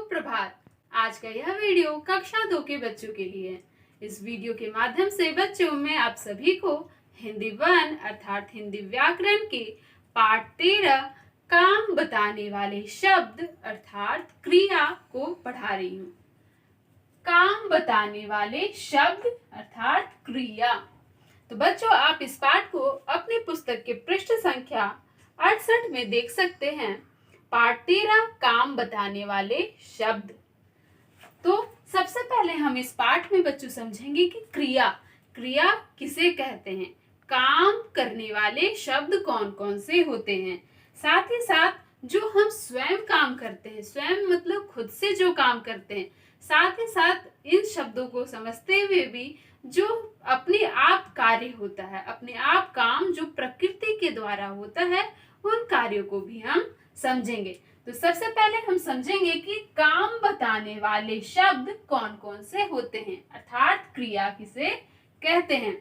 सुप्रभात। आज का यह वीडियो कक्षा 2 के बच्चों के लिए है। इस वीडियो के माध्यम से बच्चों में आप सभी को हिंदी 1 अर्थात हिंदी व्याकरण के पाठ 13 काम बताने वाले शब्द अर्थात क्रिया को पढ़ा रही हूँ। काम बताने वाले शब्द अर्थात क्रिया। तो बच्चों, आप इस पाठ को अपनी पुस्तक के पृष्ठ संख्या 68 में देख सकते हैं। पाठ 13 काम बताने वाले शब्द। तो सबसे पहले हम इस पाठ में बच्चों समझेंगे कि क्रिया किसे कहते हैं, काम करने वाले शब्द कौन कौन से होते हैं, साथ ही साथ जो हम स्वयं काम करते हैं, स्वयं मतलब खुद से जो काम करते हैं, साथ ही साथ इन शब्दों को समझते हुए भी जो अपने आप कार्य होता है, अपने आप काम जो प्रकृति के द्वारा होता है, उन कार्यों को भी हम समझेंगे। तो सबसे पहले हम समझेंगे कि काम बताने वाले शब्द कौन कौन से होते हैं अर्थात क्रिया किसे कहते हैं।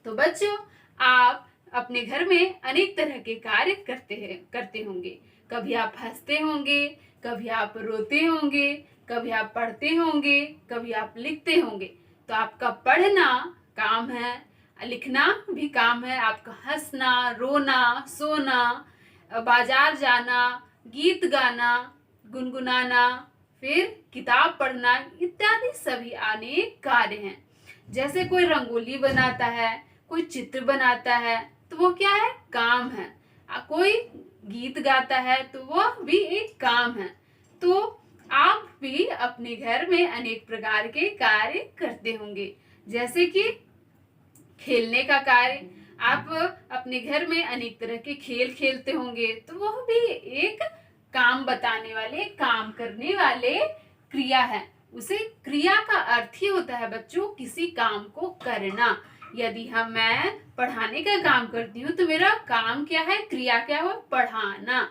तो बच्चों, आप अपने घर में अनेक तरह के कार्य करते होंगे। कभी आप हंसते होंगे, कभी आप रोते होंगे, कभी आप पढ़ते होंगे, कभी आप लिखते होंगे। तो आपका पढ़ना काम है, लिखना भी काम है, आपका हंसना, रोना, सोना, बाजार जाना, गीत गाना, गुनगुनाना, फिर किताब पढ़ना इत्यादि सभी अनेक कार्य हैं। जैसे कोई रंगोली बनाता है, कोई चित्र बनाता है, तो वो क्या है, काम है। कोई गीत गाता है तो वो भी एक काम है। तो आप भी अपने घर में अनेक प्रकार के कार्य करते होंगे, जैसे कि खेलने का कार्य। आप अपने घर में अनेक तरह के खेल खेलते होंगे, तो वह भी एक काम बताने वाले, काम करने वाले क्रिया है। उसे क्रिया का अर्थ ही होता है बच्चों किसी काम को करना। यदि मैं पढ़ाने का काम करती हूँ तो मेरा काम क्या है, क्रिया क्या हो, पढ़ाना।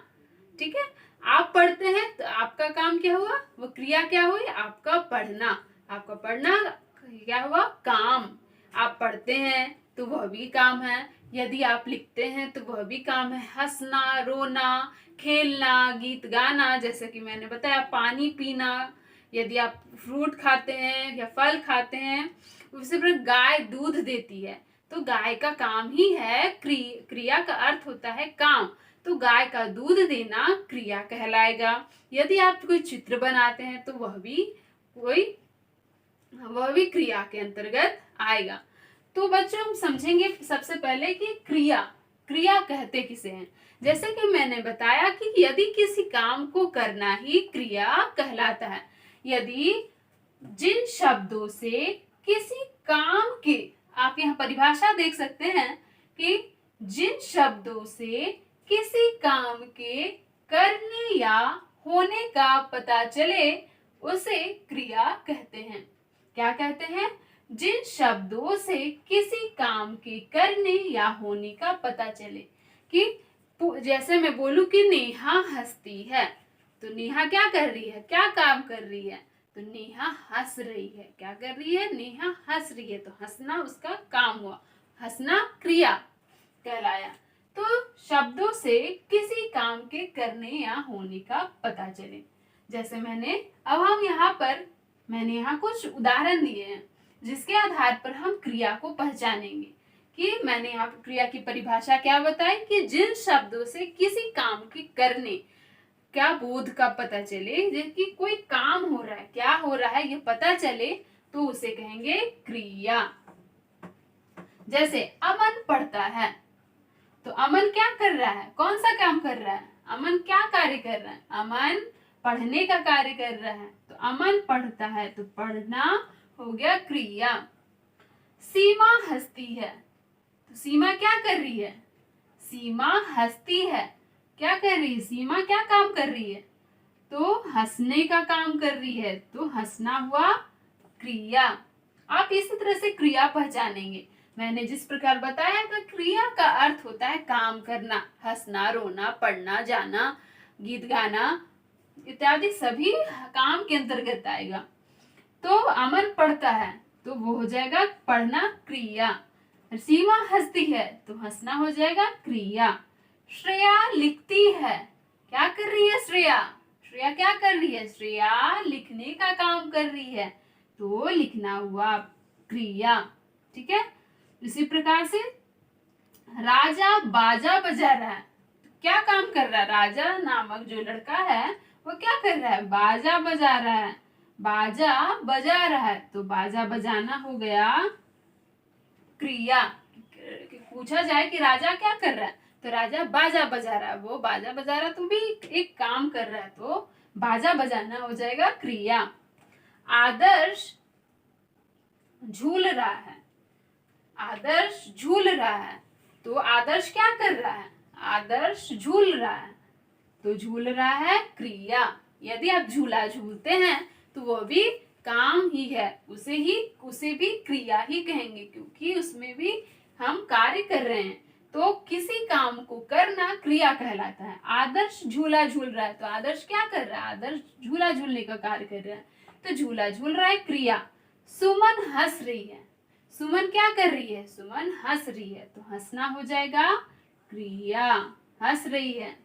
ठीक है, आप पढ़ते हैं तो आपका काम क्या हुआ, वो क्रिया क्या हुई, आपका पढ़ना। आपका पढ़ना क्या हुआ, काम। आप पढ़ते हैं तो वह भी काम है। यदि आप लिखते हैं तो वह भी काम है। हंसना, रोना, खेलना, गीत गाना, जैसे कि मैंने बताया, पानी पीना। यदि आप फ्रूट खाते हैं या फल खाते हैं, उससे फिर गाय दूध देती है, तो गाय का काम ही है क्रिया का अर्थ होता है काम। तो गाय का दूध देना क्रिया कहलाएगा। यदि आप कोई चित्र बनाते हैं तो वह भी क्रिया के अंतर्गत आएगा। तो बच्चों, हम समझेंगे सबसे पहले कि क्रिया कहते किसे हैं। जैसे कि मैंने बताया कि यदि किसी काम को करना ही क्रिया कहलाता है। यदि जिन शब्दों से किसी काम के, आप यहाँ परिभाषा देख सकते हैं कि जिन शब्दों से किसी काम के करने या होने का पता चले उसे क्रिया कहते हैं। क्या कहते हैं, जिन शब्दों से किसी काम के करने या होने का पता चले। कि जैसे मैं बोलूं कि नेहा हंसती है, तो नेहा क्या कर रही है, क्या काम कर रही है, तो नेहा हंस रही है। क्या कर रही है, नेहा हंस रही है। तो हंसना उसका काम हुआ, हंसना क्रिया कहलाया। तो शब्दों से किसी काम के करने या होने का पता चले। जैसे अब हम मैंने यहाँ कुछ उदाहरण दिए हैं जिसके आधार पर हम क्रिया को पहचानेंगे। कि मैंने यहाँ क्रिया की परिभाषा क्या बताई कि जिन शब्दों से किसी काम के करने क्या बोध का पता चले, जैसे कोई काम हो रहा है, क्या हो रहा है, ये पता चले, तो उसे कहेंगे क्रिया। जैसे अमन पढ़ता है, तो अमन क्या कर रहा है, कौन सा काम कर रहा है, अमन क्या कार्य कर रहा है, अमन पढ़ने का कार्य कर रहा है। तो अमन पढ़ता है, तो पढ़ना हो गया क्रिया। सीमा हंसती है, तो सीमा क्या कर रही है, सीमा हंसती है। क्या कर रही है, सीमा क्या काम कर रही है, तो हंसने का काम कर रही है। तो हंसना हुआ क्रिया। आप इसी तरह से क्रिया पहचानेंगे। मैंने जिस प्रकार बताया था, क्रिया का अर्थ होता है काम करना, हंसना, रोना, पढ़ना, जाना, गीत गाना इत्यादि सभी काम के अंतर्गत आएगा। तो अमन पढ़ता है, तो वो हो जाएगा पढ़ना क्रिया। सीमा हंसती है, तो हंसना हो जाएगा क्रिया। श्रेया लिखती है, क्या कर रही है श्रेया, श्रेया क्या कर रही है? श्रेया लिखने का काम कर रही है, तो लिखना हुआ क्रिया। ठीक है, इसी प्रकार से राजा बाजा बजा रहा है, क्या काम कर रहा है? राजा नामक जो लड़का है वो क्या कर रहा है? बाजा बजा रहा है, बाजा बजा रहा है, तो बाजा बजाना हो गया क्रिया। पूछा जाए कि राजा क्या कर रहा है, तो राजा बाजा बजा रहा है, वो बाजा बजा रहा है तो भी एक काम कर रहा है, तो बाजा बजाना हो जाएगा क्रिया। आदर्श झूल रहा है, आदर्श झूल रहा है, तो आदर्श क्या कर रहा है? आदर्श झूल रहा है, तो झूल रहा है क्रिया। यदि आप झूला झूलते हैं तो वो भी काम ही है, उसे भी क्रिया ही कहेंगे, क्योंकि उसमें भी हम कार्य कर रहे हैं, तो किसी काम को करना क्रिया कहलाता है। आदर्श झूला झूल रहा है, तो आदर्श क्या कर रहा है? आदर्श झूला झूलने का कार्य कर रहा है, तो झूला झूल रहा है क्रिया। सुमन हंस रही है, सुमन क्या कर रही है? सुमन हंस रही है, तो हंसना हो जाएगा क्रिया, हंस रही है।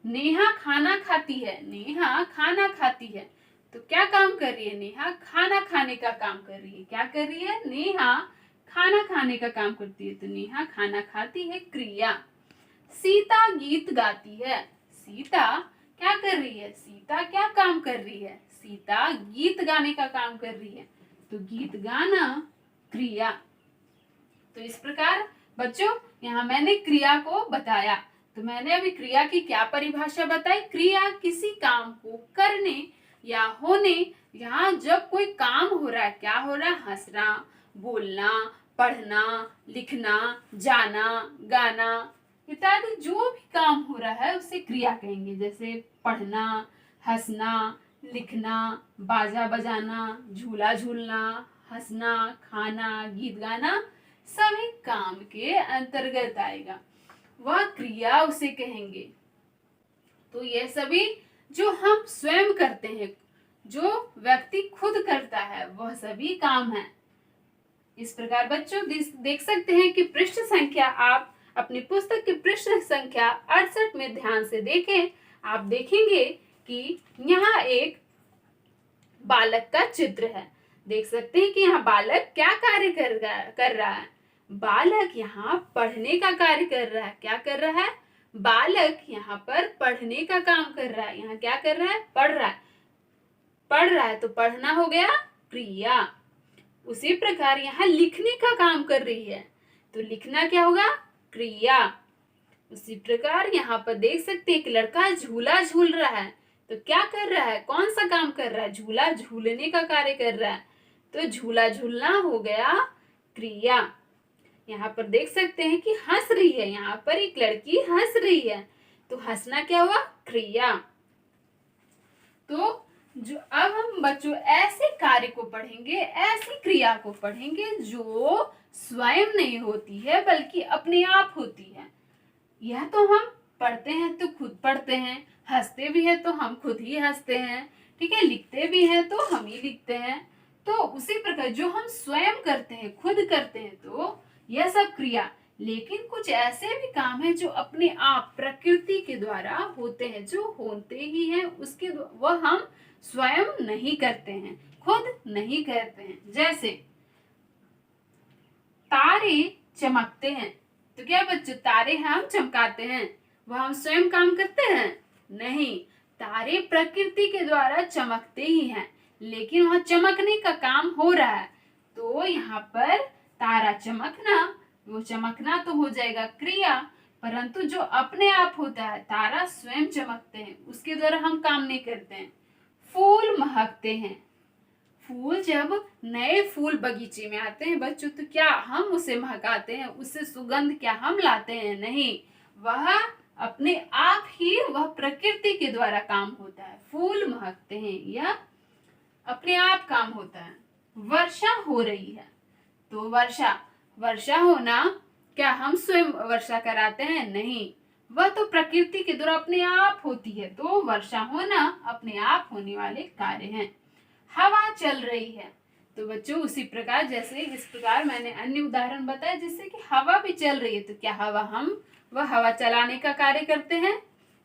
नेहा खाना खाती है, नेहा खाना खाती है, तो क्या काम कर रही है? नेहा खाना खाने का काम कर रही है। क्या कर रही है? नेहा खाना खाने का काम करती है, तो नेहा खाना खाती है क्रिया। सीता गीत गाती है, सीता क्या कर रही है? सीता क्या काम कर रही है? सीता गीत गाने का काम कर रही है, तो गीत गाना क्रिया। तो इस प्रकार बच्चों यहाँ मैंने क्रिया को बताया। तो मैंने अभी क्रिया की क्या परिभाषा बताई? क्रिया किसी काम को करने या होने, यहाँ जब कोई काम हो रहा है, क्या हो रहा है? हंसना, बोलना, पढ़ना, लिखना, जाना, गाना इत्यादि जो भी काम हो रहा है उसे क्रिया कहेंगे। जैसे पढ़ना, हंसना, लिखना, बाजा बजाना, झूला झूलना, हंसना, खाना, गीत गाना सभी काम के अंतर्गत आएगा, वह क्रिया उसे कहेंगे। तो ये सभी जो हम स्वयं करते हैं, जो व्यक्ति खुद करता है, वह सभी काम है। इस प्रकार बच्चों देख सकते हैं कि पृष्ठ संख्या, आप अपनी पुस्तक की पृष्ठ संख्या 68 में ध्यान से देखें। आप देखेंगे कि यहाँ एक बालक का चित्र है। देख सकते हैं कि यहाँ बालक क्या कार्य कर रहा है? बालक यहाँ पढ़ने का कार्य कर रहा है। क्या कर रहा है? बालक यहाँ पर पढ़ने का काम कर रहा है। यहाँ क्या कर रहा है? पढ़ रहा है। पढ़ रहा है तो पढ़ना हो गया क्रिया। उसी प्रकार यहाँ लिखने का काम कर रही है, तो लिखना क्या होगा? क्रिया। उसी प्रकार यहाँ पर देख सकते हैं एक लड़का झूला झूल रहा है, तो क्या कर रहा है? कौन सा काम कर रहा है? झूला झूलने का कार्य कर रहा है, तो झूला झूलना हो गया क्रिया। यहाँ पर देख सकते हैं कि हंस रही है, यहाँ पर एक लड़की हंस रही है, तो हंसना क्या हुआ? क्रिया। तो जो अब हम बच्चों ऐसे कार्य को पढ़ेंगे, ऐसी क्रिया को पढ़ेंगे जो स्वयं नहीं होती है बल्कि अपने आप होती है। यह तो हम पढ़ते हैं तो खुद पढ़ते हैं, हंसते भी हैं तो हम खुद ही हंसते हैं, ठीक है, लिखते भी हैं तो हम ही लिखते हैं। तो उसी प्रकार जो हम स्वयं करते हैं, खुद करते हैं, तो यह सब क्रिया। लेकिन कुछ ऐसे भी काम है जो अपने आप प्रकृति के द्वारा होते हैं, जो होते ही हैं, उसके वह हम स्वयं नहीं करते हैं, खुद नहीं करते हैं। जैसे तारे चमकते हैं, तो क्या बच्चों तारे हम चमकाते हैं, वह हम स्वयं काम करते हैं? नहीं, तारे प्रकृति के द्वारा चमकते ही हैं, लेकिन वह चमकने का काम हो रहा है, तो यहाँ पर तारा चमकना, वो चमकना तो हो जाएगा क्रिया। परंतु जो अपने आप होता है, तारा स्वयं चमकते हैं, उसके द्वारा हम काम नहीं करते हैं। फूल महकते हैं, फूल जब नए फूल बगीचे में आते हैं बच्चों, तो क्या हम उसे महकाते हैं? उससे सुगंध क्या हम लाते हैं? नहीं, वह अपने आप ही, वह प्रकृति के द्वारा काम होता है। फूल महकते हैं, यह अपने आप काम होता है। वर्षा हो रही है, तो वर्षा होना क्या हम स्वयं वर्षा कराते हैं? नहीं, वह तो प्रकृति के द्वारा अपने आप होती है, तो वर्षा होना अपने आप होने वाले कार्य हैं। हवा चल रही है, तो बच्चों उसी प्रकार जैसे इस प्रकार मैंने अन्य उदाहरण बताए जिससे कि हवा भी चल रही है, तो क्या वह हवा चलाने का कार्य करते हैं?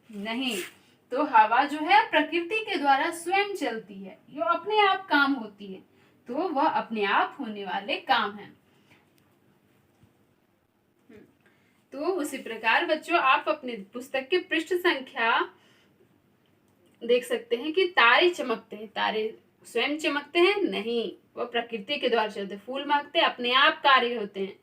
नहीं, तो हवा जो है प्रकृति के द्वारा स्वयं चलती है, जो अपने आप काम होती है, तो वह अपने आप होने वाले काम है। तो उसी प्रकार बच्चों आप अपने पुस्तक के पृष्ठ संख्या देख सकते हैं कि तारे चमकते हैं, तारे स्वयं चमकते हैं नहीं, वह प्रकृति के द्वारा चलते, फूल महकते अपने आप कार्य होते हैं,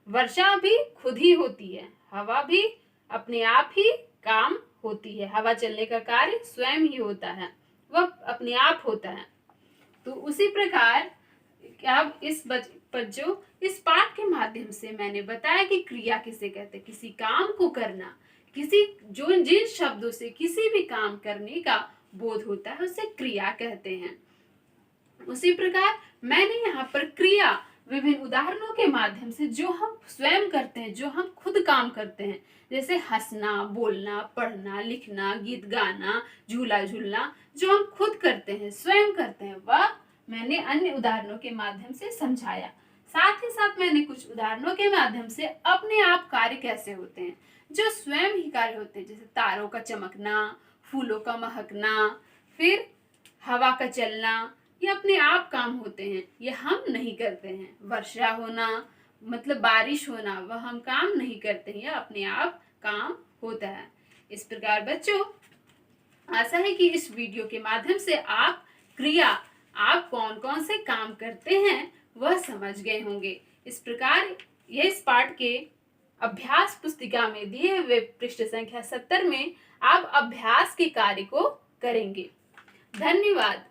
वर्षा भी खुद ही होती है, हवा भी अपने आप ही काम होती है, हवा चलने का कार्य स्वयं ही होता है, वह अपने आप होता है। तो उसी प्रकार अब इस पाठ के माध्यम से मैंने बताया कि क्रिया किसे कहते हैं, किसी काम को करना, किसी जिन शब्दों से किसी भी काम करने का बोध होता है उसे क्रिया कहते हैं। उसी प्रकार मैंने यहाँ पर क्रिया विभिन्न उदाहरणों के माध्यम से जो हम स्वयं करते हैं, जो हम खुद काम करते हैं, जैसे हंसना, बोलना, पढ़ना, लिखना, गीत गाना, झूला झूलना, जो हम खुद करते हैं, स्वयं करते हैं, वह मैंने अन्य उदाहरणों के माध्यम से समझाया। साथ ही साथ मैंने कुछ उदाहरणों के माध्यम से अपने आप कार्य कैसे होते हैं, जो स्वयं ही कार्य होते हैं, जैसे तारों का चमकना, फूलों का महकना, फिर हवा का चलना, ये अपने आप काम होते हैं, ये हम नहीं करते हैं। वर्षा होना मतलब बारिश होना, वह हम काम नहीं करते हैं, यह अपने आप काम होता है। इस प्रकार बच्चों आशा है कि इस वीडियो के माध्यम से आप क्रिया, आप कौन कौन से काम करते हैं वह समझ गए होंगे। इस प्रकार ये इस पाठ के अभ्यास पुस्तिका में दिए हुए पृष्ठ संख्या 70 में आप अभ्यास के कार्य को करेंगे। धन्यवाद।